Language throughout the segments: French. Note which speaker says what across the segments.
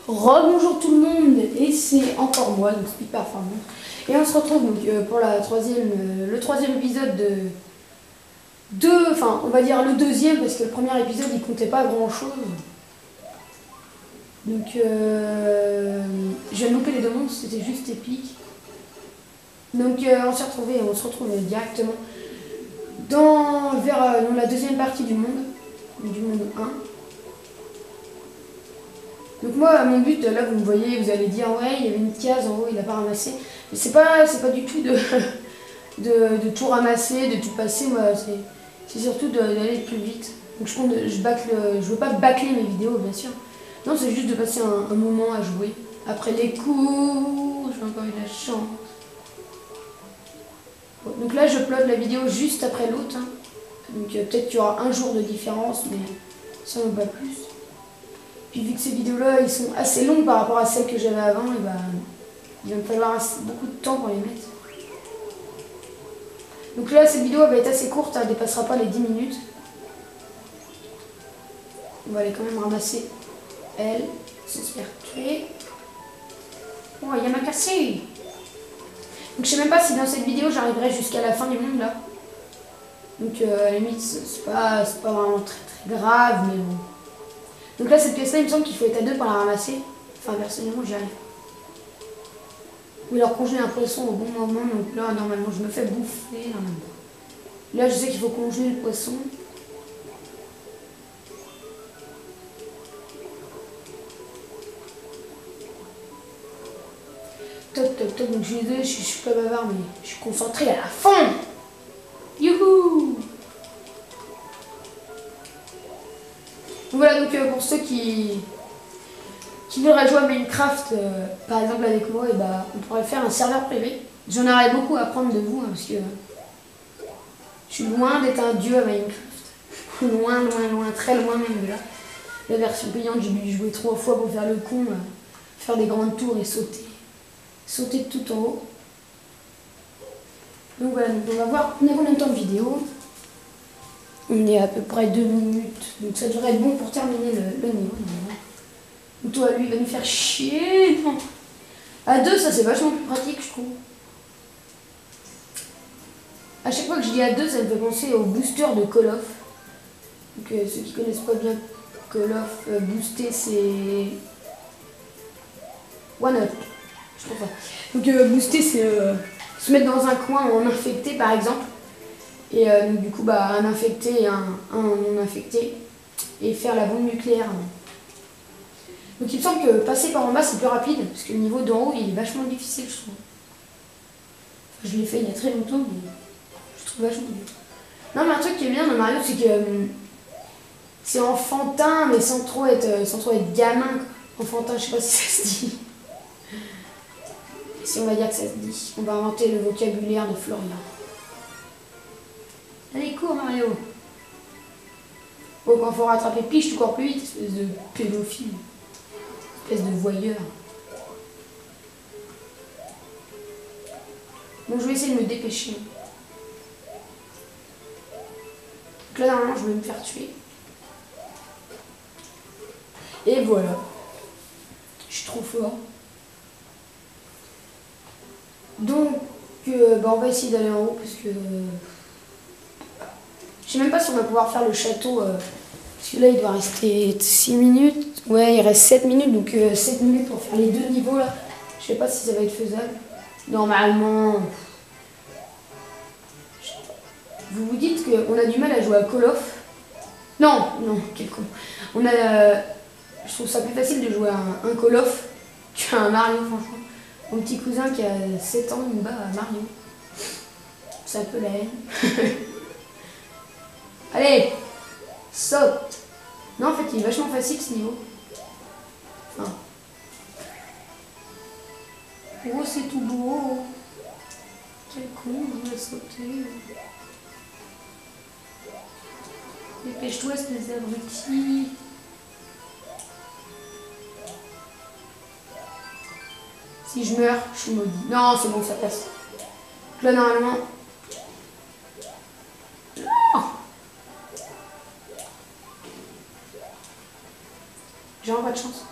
Speaker 1: Rebonjour tout le monde, et c'est encore moi, donc Speed Performance. Et on se retrouve donc pour le troisième épisode enfin on va dire le deuxième, parce que le premier épisode il comptait pas grand chose. Donc je viens de louper les deux mondes, c'était juste épique. Donc on se retrouve directement vers la deuxième partie du monde 1. Donc moi, mon but, là vous me voyez, vous allez dire ouais, il y avait une case en haut, il a pas ramassé. Mais c'est pas du tout de tout ramasser, de tout passer, moi c'est surtout d'aller plus vite. Donc je veux pas bâcler mes vidéos bien sûr. Non, c'est juste de passer un moment à jouer. Après les cours, j'ai encore eu la chance. Bon, donc là je upload la vidéo juste après l'autre. Hein. Donc peut-être qu'il y aura un jour de différence, mais ça ne va pas plus. Puis vu que ces vidéos-là, ils sont assez longues par rapport à celles que j'avais avant, et il va me falloir beaucoup de temps pour les mettre. Donc là, cette vidéo va être assez courte, elle ne dépassera pas les 10 minutes. On va aller quand même ramasser elle, s'espère tuer. Oh, il y a ma cassée. Donc je sais même pas si dans cette vidéo j'arriverai jusqu'à la fin du monde là. Donc à la limite, c'est pas vraiment très grave, mais bon. Donc là, cette pièce-là, il me semble qu'il faut être à 2 pour la ramasser. Enfin, personnellement, j'y arrive. Ou alors congeler un poisson au bon moment. Donc là, normalement, je me fais bouffer. Là, je sais qu'il faut congeler le poisson. Top. Donc je suis pas bavard, mais je suis concentré à la fond. Youhou! Voilà, donc pour ceux qui voudraient jouer à Minecraft, par exemple avec moi, on pourrait faire un serveur privé. J'en aurais beaucoup à apprendre de vous, hein, parce que je suis loin d'être un dieu à Minecraft. Loin, très loin même de là. La version payante, j'ai dû jouer 3 fois pour faire le con, faire des grandes tours et sauter. Sauter de tout en haut. Donc voilà, donc on va voir, on a combien de temps de vidéo. On est à peu près 2 minutes, donc ça devrait être bon pour terminer le niveau. Donc toi, lui, il va nous faire chier. Non. À 2, ça c'est vachement plus pratique, je trouve. À chaque fois que je dis à 2, ça me fait penser au booster de Call of. Donc ceux qui connaissent pas bien Call of, booster c'est one up, je trouve pas. Donc booster c'est se mettre dans un coin en infecté par exemple. Et donc, du coup, un infecté et un non infecté. Et faire la bombe nucléaire. Donc il me semble que passer par en bas c'est plus rapide. Parce que le niveau d'en haut il est vachement difficile, je trouve. Enfin, je l'ai fait il y a très longtemps, mais je trouve vachement dur. Non, mais un truc qui est bien dans Mario, c'est que c'est enfantin, mais sans trop être gamin. Enfantin, je sais pas si ça se dit. Si on va dire que ça se dit. On va inventer le vocabulaire de Florian. Allez, cours Mario. Bon, quand il faut rattraper Peach, tu cours plus vite, espèce de pédophile. Espèce de voyeur. Bon, je vais essayer de me dépêcher. Donc là, normalement, je vais me faire tuer. Et voilà. Je suis trop fort. Donc, on va essayer d'aller en haut, parce que... je sais même pas si on va pouvoir faire le château, parce que là il doit rester 6 minutes. Ouais, il reste 7 minutes, donc 7 minutes pour faire les 2 niveaux là. Je sais pas si ça va être faisable. Normalement... Vous vous dites qu'on a du mal à jouer à Call of. Non, quel con. Je trouve ça plus facile de jouer à un Call of qu'à un Mario, franchement. Mon petit cousin qui a 7 ans, il me bat à Mario. C'est un peu la haine. Allez, saute. Non, en fait, il est vachement facile ce niveau. Enfin. Oh, c'est tout beau. Quel con, je vais sauter. Dépêche-toi, espèce d'abruti. Si je meurs, je suis maudit. Non, c'est bon, ça passe. Là, normalement... J'ai vraiment pas de chance.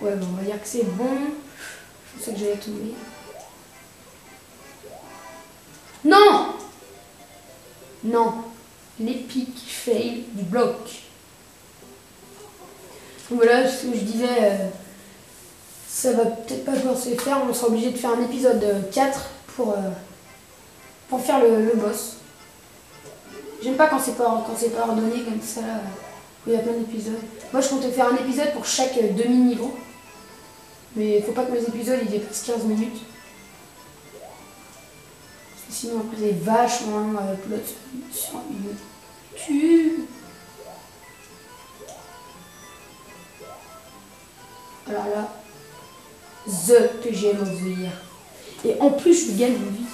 Speaker 1: Ouais, bon, on va dire que c'est bon. Je pensais que j'allais tomber. Non! Non. L'épic fail du bloc. Donc voilà, ce que je disais, ça va peut-être pas pouvoir se faire. On sera obligé de faire un épisode 4 pour faire le boss. J'aime pas quand c'est pas ordonné comme ça, où il y a plein d'épisodes. Moi je comptais faire un épisode pour chaque demi-niveau. Mais il faut pas que mes épisodes ils dépassent 15 minutes. Sinon après c'est vachement long à upload sur YouTube. Alors là, The PGM of the Year. Et en plus je gagne une vie.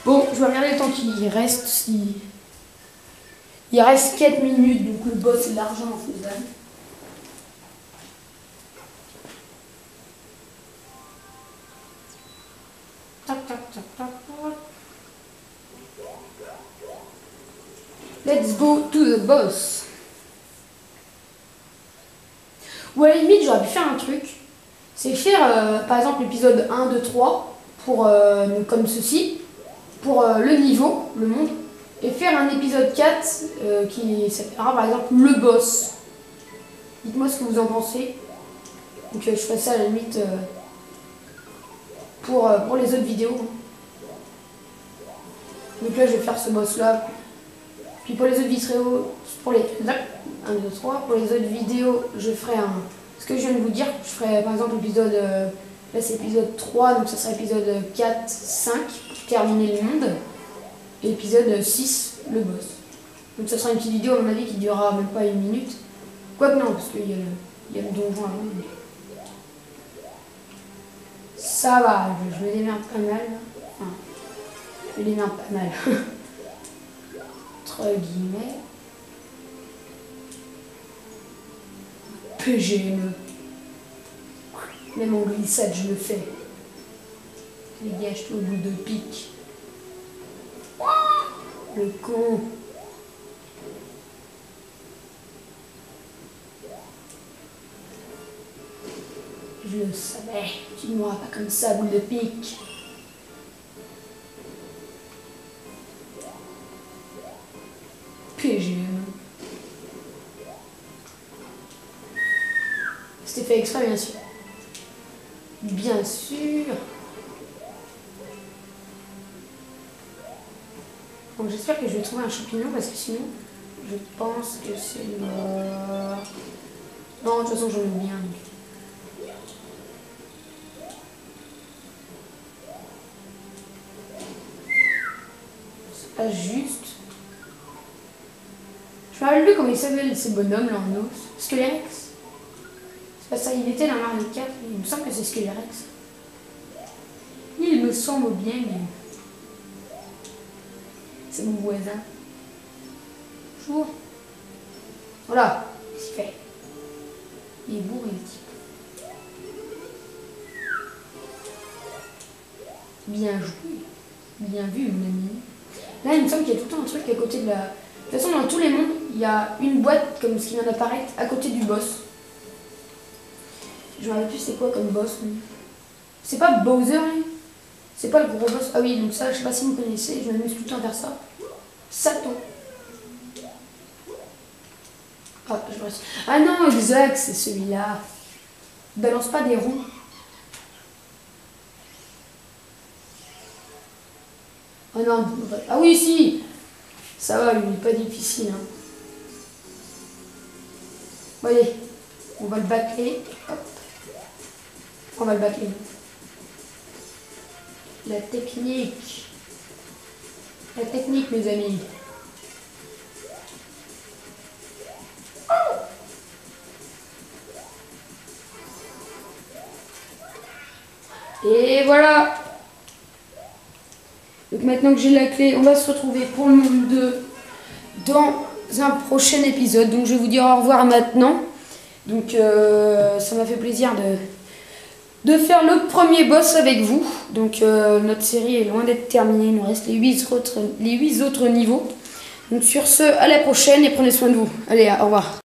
Speaker 1: Bon, je vais regarder le temps qu'il reste. Il reste 4 minutes, donc le boss est largement faisable. Tac, tac, tac, tac, tac. Let's go to the boss. Ou à la limite, j'aurais pu faire un truc. C'est faire, par exemple, l'épisode 1, 2, 3, pour, comme ceci, pour le niveau, le monde. Et faire un épisode 4 qui s'appellera par exemple le boss. Dites-moi ce que vous en pensez. Donc je ferai ça à la limite pour les autres vidéos. Donc là je vais faire ce boss là. Puis pour les autres vidéos, pour les 1, 2, 3, pour les autres vidéos, je ferai ce que je viens de vous dire. Je ferai par exemple l'épisode, là c'est épisode 3, donc ça sera épisode 4, 5 pour terminer le monde. Et épisode 6, le boss. Donc ça sera une petite vidéo à mon avis qui durera même pas 1 minute. Quoique non, parce qu'il y a le donjon avant. Mais... ça va, je me démerde pas mal. Enfin, je me démerde pas mal. Entre guillemets. PGME. Même en glissade, je le fais. Dégage-toi au bout de pique. Le con. Je le savais. Tu ne m'auras pas comme ça, boule de pique. PGM. C'était fait exprès, bien sûr. Bien sûr. Donc j'espère que je vais trouver un champignon parce que sinon je pense que c'est mort. Non, de toute façon j'en ai bien. C'est pas juste. Je me rappelle plus comment il s'appelle ces bonhommes là en os. Scalerex. C'est pas ça, il était dans Mario Kart, il me semble que c'est Scalerex. Il me semble bien, mais... c'est mon voisin. Bonjour. Voilà, c'est fait. Il est bourré le type. Bien joué. Bien vu, mon ami. Là, il me semble qu'il y a tout le temps un truc à côté de la... De toute façon, dans tous les mondes, il y a une boîte comme ce qui vient d'apparaître à côté du boss. Je me rappelle plus c'est quoi comme boss. C'est pas Bowser, lui. C'est pas le gros boss. Ah oui, donc ça, je sais pas si vous connaissez, je m'amuse tout le temps à faire ça. Satan. Ah, ah non, exact, c'est celui-là. Balance pas des ronds. Ah non, ah oui, si. Ça va, lui, il est pas difficile. Hein. Bon, allez, on va le bâcler. Hop. On va le bâcler. La technique. La technique, mes amis. Et voilà. Donc maintenant que j'ai la clé, on va se retrouver pour le monde 2 dans un prochain épisode. Donc je vais vous dire au revoir maintenant. Donc ça m'a fait plaisir de faire le premier boss avec vous. Donc notre série est loin d'être terminée. Il nous reste les 8 autres niveaux. Donc sur ce, à la prochaine et prenez soin de vous. Allez, au revoir.